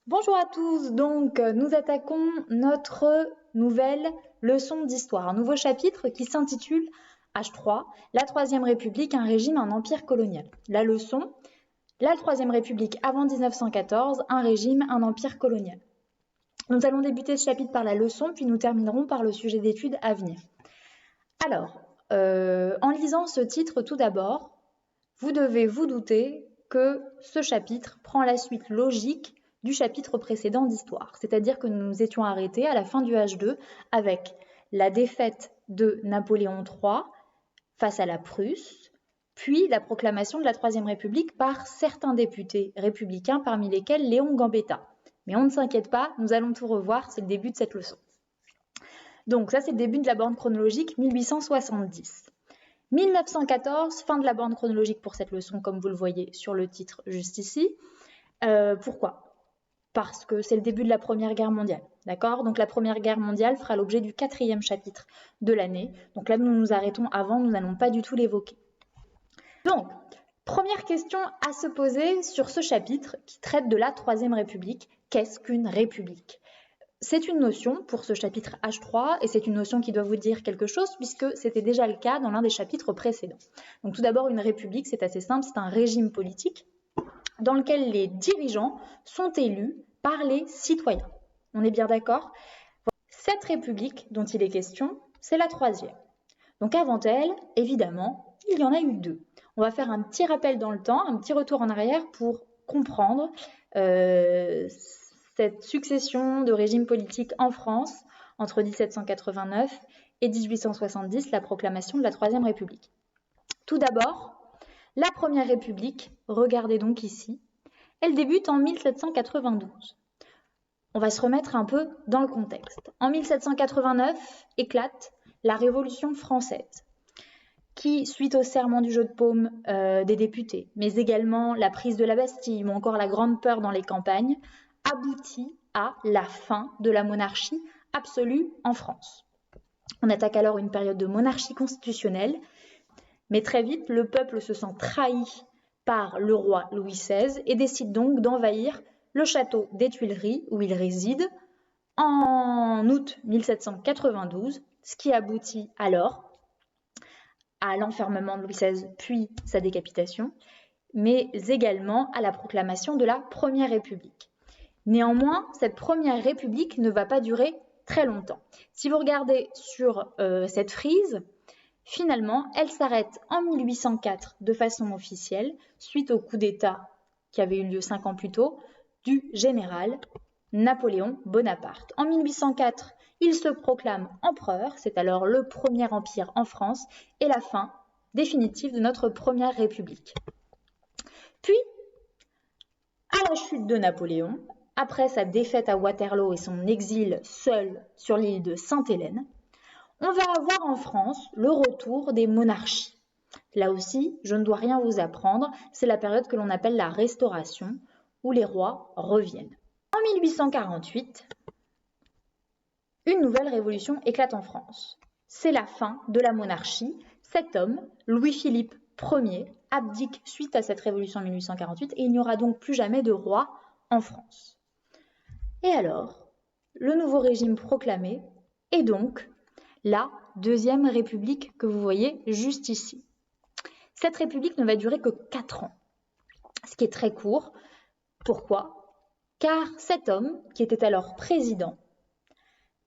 Bonjour à tous, donc nous attaquons notre nouvelle leçon d'histoire, un nouveau chapitre qui s'intitule H3, la Troisième République, un régime, un empire colonial. La leçon, la Troisième République avant 1914, un régime, un empire colonial. Nous allons débuter ce chapitre par la leçon, puis nous terminerons par le sujet d'étude à venir. Alors, en lisant ce titre tout d'abord, vous devez vous douter que ce chapitre prend la suite logique du chapitre précédent d'histoire, c'est-à-dire que nous nous étions arrêtés à la fin du H2 avec la défaite de Napoléon III face à la Prusse, puis la proclamation de la Troisième République par certains députés républicains, parmi lesquels Léon Gambetta. Mais on ne s'inquiète pas, nous allons tout revoir, c'est le début de cette leçon. Donc ça, c'est le début de la borne chronologique 1870. 1914, fin de la borne chronologique pour cette leçon, comme vous le voyez sur le titre juste ici. Pourquoi ? Parce que c'est le début de la Première Guerre mondiale, d'accord ? Donc la Première Guerre mondiale fera l'objet du 4e chapitre de l'année. Donc là, nous nous arrêtons avant, nous n'allons pas du tout l'évoquer. Donc, première question à se poser sur ce chapitre qui traite de la Troisième République. Qu'est-ce qu'une république ? C'est une notion pour ce chapitre H3 et c'est une notion qui doit vous dire quelque chose puisque c'était déjà le cas dans l'un des chapitres précédents. Donc tout d'abord, une république, c'est assez simple, c'est un régime politique dans lequel les dirigeants sont élus par les citoyens. On est bien d'accord ? Cette république dont il est question, c'est la troisième. Donc avant elle, évidemment, il y en a eu deux. On va faire un petit rappel dans le temps, un petit retour en arrière pour comprendre cette succession de régimes politiques en France entre 1789 et 1870, la proclamation de la Troisième République. Tout d'abord, la Première République, regardez donc ici, elle débute en 1792. On va se remettre un peu dans le contexte. En 1789 éclate la Révolution française, qui, suite au serment du jeu de paume des députés, mais également la prise de la Bastille ou encore la grande peur dans les campagnes, aboutit à la fin de la monarchie absolue en France. On attaque alors une période de monarchie constitutionnelle, mais très vite, le peuple se sent trahi par le roi Louis XVI et décide donc d'envahir le château des Tuileries où il réside en août 1792, ce qui aboutit alors à l'enfermement de Louis XVI puis sa décapitation, mais également à la proclamation de la Première République. Néanmoins, cette Première République ne va pas durer très longtemps. Si vous regardez sur cette frise, finalement, elle s'arrête en 1804 de façon officielle, suite au coup d'État qui avait eu lieu 5 ans plus tôt, du général Napoléon Bonaparte. En 1804, il se proclame empereur, c'est alors le premier empire en France et la fin définitive de notre Première République. Puis, à la chute de Napoléon, après sa défaite à Waterloo et son exil seul sur l'île de Sainte-Hélène, on va avoir en France le retour des monarchies. Là aussi, je ne dois rien vous apprendre, c'est la période que l'on appelle la Restauration, où les rois reviennent. En 1848, une nouvelle révolution éclate en France. C'est la fin de la monarchie. Cet homme, Louis-Philippe Ier, abdique suite à cette révolution en 1848 et il n'y aura donc plus jamais de roi en France. Et alors, le nouveau régime proclamé est donc la Deuxième République que vous voyez juste ici. Cette république ne va durer que 4 ans, ce qui est très court. Pourquoi ? Car cet homme, qui était alors président,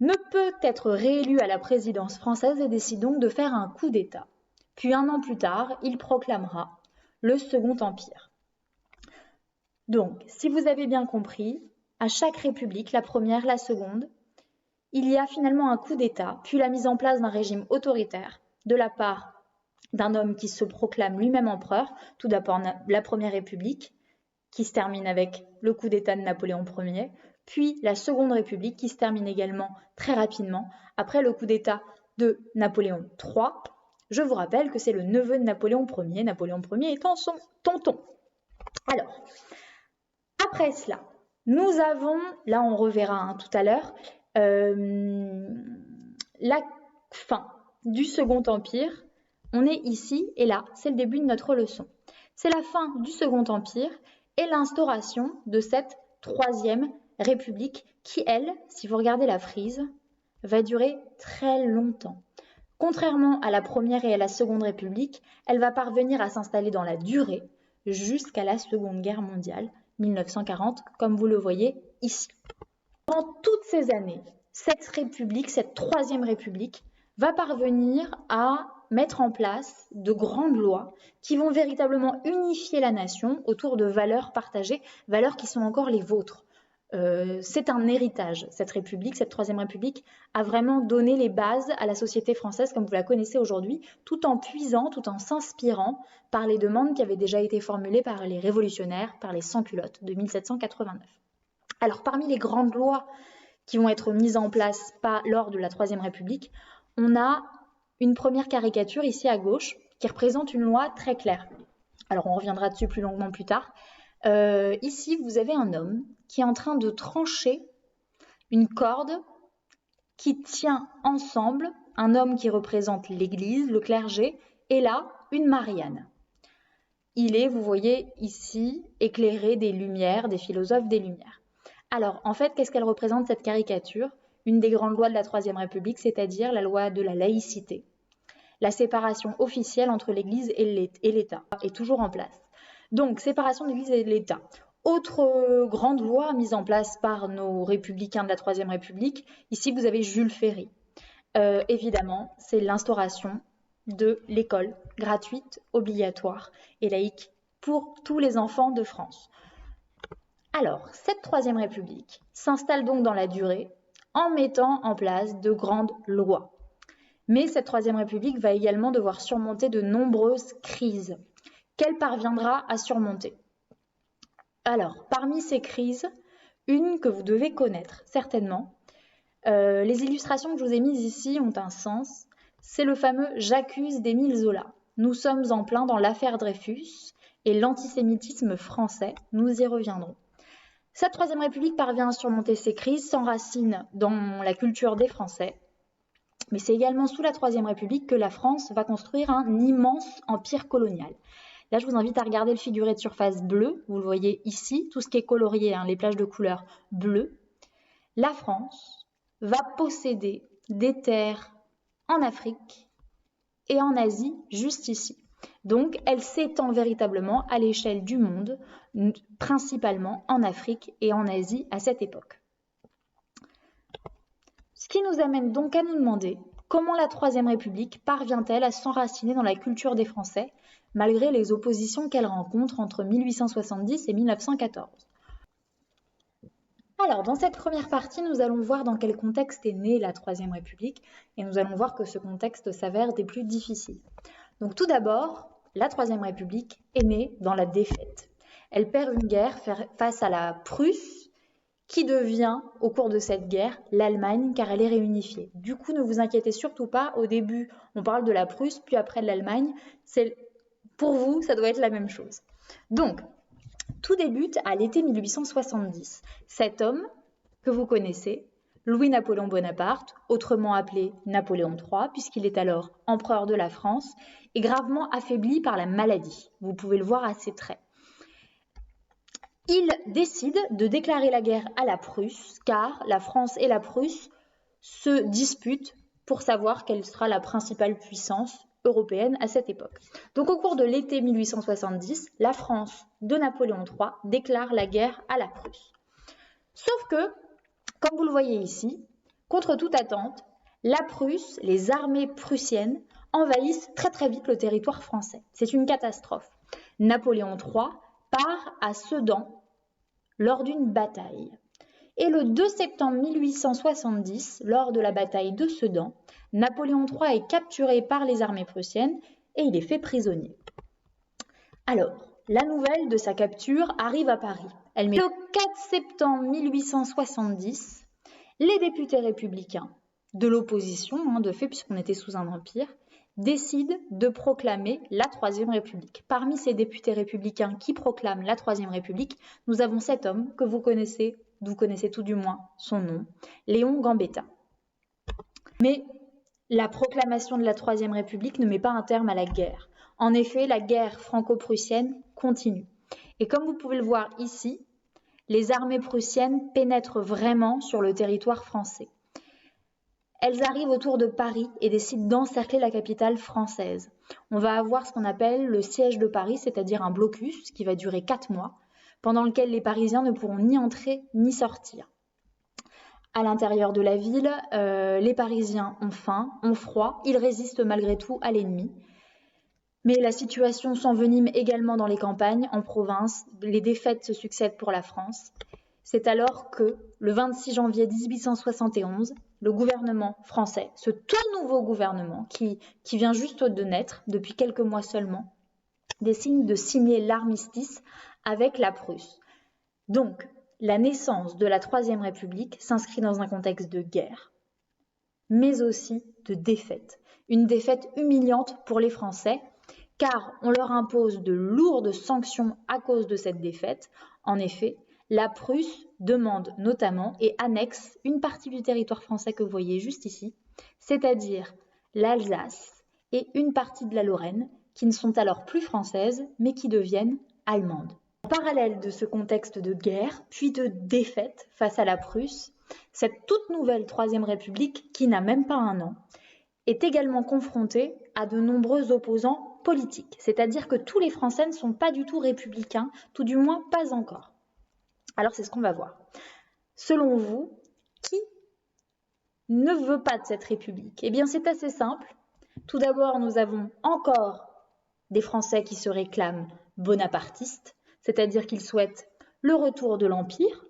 ne peut être réélu à la présidence française et décide donc de faire un coup d'État. Puis 1 an plus tard, il proclamera le Second Empire. Donc, si vous avez bien compris, à chaque république, la première, la seconde, il y a finalement un coup d'État, puis la mise en place d'un régime autoritaire de la part d'un homme qui se proclame lui-même empereur, tout d'abord la Première République, qui se termine avec le coup d'État de Napoléon Ier, puis la Seconde République, qui se termine également très rapidement, après le coup d'État de Napoléon III. Je vous rappelle que c'est le neveu de Napoléon Ier étant son tonton. Alors, après cela, nous avons, là on reverra tout à l'heure, la fin du Second Empire. On est ici et là, c'est le début de notre leçon. C'est la fin du Second Empire et l'instauration de cette Troisième république qui, elle, si vous regardez la frise, va durer très longtemps. Contrairement à la première et à la seconde république, elle va parvenir à s'installer dans la durée jusqu'à la Seconde Guerre mondiale, 1940, comme vous le voyez ici. Pendant toutes ces années, cette république, cette troisième république, va parvenir à mettre en place de grandes lois qui vont véritablement unifier la nation autour de valeurs partagées, valeurs qui sont encore les vôtres. C'est un héritage, cette république, cette troisième république a vraiment donné les bases à la société française comme vous la connaissez aujourd'hui, tout en puisant, tout en s'inspirant par les demandes qui avaient déjà été formulées par les révolutionnaires, par les sans-culottes de 1789. Alors parmi les grandes lois qui vont être mises en place lors de la troisième république, on a une première caricature ici à gauche qui représente une loi très claire. Alors on reviendra dessus plus longuement plus tard. Ici, vous avez un homme qui est en train de trancher une corde qui tient ensemble un homme qui représente l'Église, le clergé, et là, une Marianne. Il est, vous voyez ici, éclairé des lumières, des philosophes des Lumières. Alors, en fait, qu'est-ce qu'elle représente cette caricature? Une des grandes lois de la Troisième République, c'est-à-dire la loi de la laïcité. La séparation officielle entre l'Église et l'État est toujours en place. Donc, séparation de l'Église et de l'État. Autre grande loi mise en place par nos républicains de la Troisième République, ici vous avez Jules Ferry. Évidemment, c'est l'instauration de l'école gratuite, obligatoire et laïque pour tous les enfants de France. Alors, cette Troisième République s'installe donc dans la durée en mettant en place de grandes lois. Mais cette Troisième République va également devoir surmonter de nombreuses crises qu'elle parviendra à surmonter. Alors, parmi ces crises, une que vous devez connaître certainement, les illustrations que je vous ai mises ici ont un sens, c'est le fameux « J'accuse » d'Émile Zola. Nous sommes en plein dans l'affaire Dreyfus et l'antisémitisme français, nous y reviendrons. Cette Troisième République parvient à surmonter ces crises, s'enracine dans la culture des Français, mais c'est également sous la Troisième République que la France va construire un immense empire colonial. Là, je vous invite à regarder le figuré de surface bleu, vous le voyez ici, tout ce qui est colorié, les plages de couleur bleue. La France va posséder des terres en Afrique et en Asie, juste ici. Donc, elle s'étend véritablement à l'échelle du monde, principalement en Afrique et en Asie à cette époque. Ce qui nous amène donc à nous demander comment la Troisième République parvient-elle à s'enraciner dans la culture des Français, malgré les oppositions qu'elle rencontre entre 1870 et 1914. Alors, dans cette première partie, nous allons voir dans quel contexte est née la Troisième République, et nous allons voir que ce contexte s'avère des plus difficiles. Donc tout d'abord, la Troisième République est née dans la défaite. Elle perd une guerre face à la Prusse, qui devient, au cours de cette guerre, l'Allemagne, car elle est réunifiée. Du coup, ne vous inquiétez surtout pas, au début, on parle de la Prusse, puis après de l'Allemagne, pour vous, ça doit être la même chose. Donc, tout débute à l'été 1870. Cet homme que vous connaissez, Louis-Napoléon Bonaparte, autrement appelé Napoléon III, puisqu'il est alors empereur de la France, est gravement affaibli par la maladie. Vous pouvez le voir à ses traits. Il décide de déclarer la guerre à la Prusse, car la France et la Prusse se disputent pour savoir quelle sera la principale puissance européenne à cette époque. Donc au cours de l'été 1870, la France de Napoléon III déclare la guerre à la Prusse. Sauf que, comme vous le voyez ici, contre toute attente, la Prusse, les armées prussiennes envahissent très très vite le territoire français. C'est une catastrophe. Napoléon III part à Sedan lors d'une bataille. Et le 2 septembre 1870, lors de la bataille de Sedan, Napoléon III est capturé par les armées prussiennes et il est fait prisonnier. Alors, la nouvelle de sa capture arrive à Paris. Le 4 septembre 1870, les députés républicains de l'opposition, de fait puisqu'on était sous un empire, décident de proclamer la Troisième République. Parmi ces députés républicains qui proclament la Troisième République, nous avons cet homme que vous connaissez tout du moins son nom, Léon Gambetta. Mais la proclamation de la Troisième République ne met pas un terme à la guerre. En effet, la guerre franco-prussienne continue. Et comme vous pouvez le voir ici, les armées prussiennes pénètrent vraiment sur le territoire français. Elles arrivent autour de Paris et décident d'encercler la capitale française. On va avoir ce qu'on appelle le siège de Paris, c'est-à-dire un blocus qui va durer 4 mois, pendant lequel les Parisiens ne pourront ni entrer ni sortir. À l'intérieur de la ville, les Parisiens ont faim, ont froid, ils résistent malgré tout à l'ennemi. Mais la situation s'envenime également dans les campagnes, en province, les défaites se succèdent pour la France. C'est alors que, le 26 janvier 1871, le gouvernement français, ce tout nouveau gouvernement qui vient juste de naître, depuis quelques mois seulement, décide de signer l'armistice avec la Prusse. Donc, la naissance de la Troisième République s'inscrit dans un contexte de guerre, mais aussi de défaite. Une défaite humiliante pour les Français, car on leur impose de lourdes sanctions à cause de cette défaite. En effet, la Prusse demande notamment et annexe une partie du territoire français que vous voyez juste ici, c'est-à-dire l'Alsace et une partie de la Lorraine, qui ne sont alors plus françaises, mais qui deviennent allemandes. En parallèle de ce contexte de guerre, puis de défaite face à la Prusse, cette toute nouvelle Troisième République, qui n'a même pas un an, est également confrontée à de nombreux opposants politiques, c'est-à-dire que tous les Français ne sont pas du tout républicains, tout du moins pas encore. Alors c'est ce qu'on va voir. Selon vous, qui ne veut pas de cette République? Eh bien c'est assez simple. Tout d'abord, nous avons encore des Français qui se réclament bonapartistes, c'est-à-dire qu'ils souhaitent le retour de l'Empire,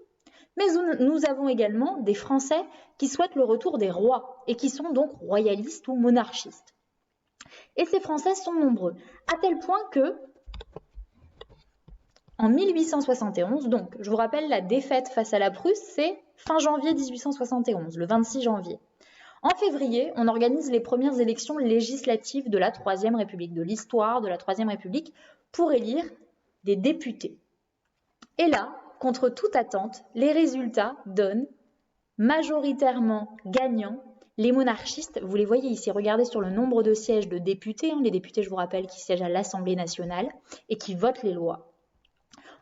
mais nous avons également des Français qui souhaitent le retour des rois et qui sont donc royalistes ou monarchistes. Et ces Français sont nombreux, à tel point que, en 1871, donc je vous rappelle la défaite face à la Prusse, c'est fin janvier 1871, le 26 janvier. En février, on organise les premières élections législatives de la Troisième République, de l'histoire de la Troisième République, pour élire des députés. Et là, contre toute attente, les résultats donnent majoritairement gagnants les monarchistes. Vous les voyez ici, regardez sur le nombre de sièges de députés, les députés, je vous rappelle, qui siègent à l'Assemblée nationale et qui votent les lois.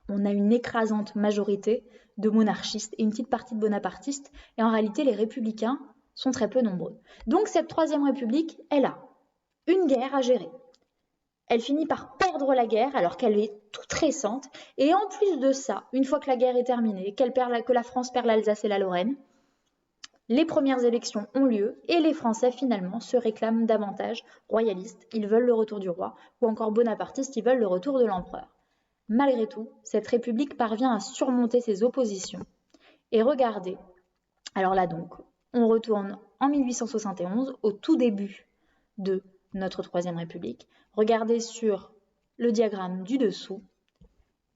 On a une écrasante majorité de monarchistes et une petite partie de bonapartistes, et en réalité, les républicains sont très peu nombreux. Donc cette Troisième République, elle a une guerre à gérer. Elle finit par perdre la guerre alors qu'elle est toute récente, et en plus de ça, une fois que la guerre est terminée, que la France perd l'Alsace et la Lorraine, les premières élections ont lieu et les Français finalement se réclament davantage royalistes, ils veulent le retour du roi, ou encore bonapartistes, ils veulent le retour de l'empereur. Malgré tout, cette République parvient à surmonter ses oppositions. Et regardez, alors là donc, on retourne en 1871, au tout début de notre Troisième République. Regardez sur le diagramme du dessous,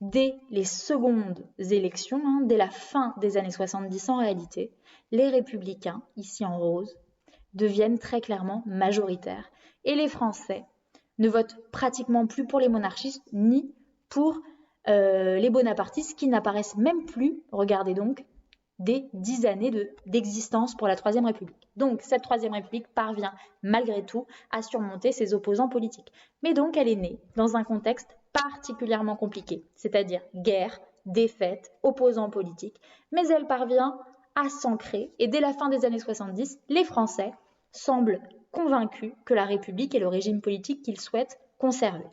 dès les secondes élections, dès la fin des années 70 en réalité, les républicains, ici en rose, deviennent très clairement majoritaires. Et les Français ne votent pratiquement plus pour les monarchistes ni pour les bonapartistes qui n'apparaissent même plus, regardez donc, des 10 années d'existence pour la Troisième République. Donc cette Troisième République parvient malgré tout à surmonter ses opposants politiques. Mais donc elle est née dans un contexte particulièrement compliqué, c'est-à-dire guerre, défaite, opposants politiques, mais elle parvient à s'ancrer et dès la fin des années 70, les Français semblent convaincus que la République est le régime politique qu'ils souhaitent conserver.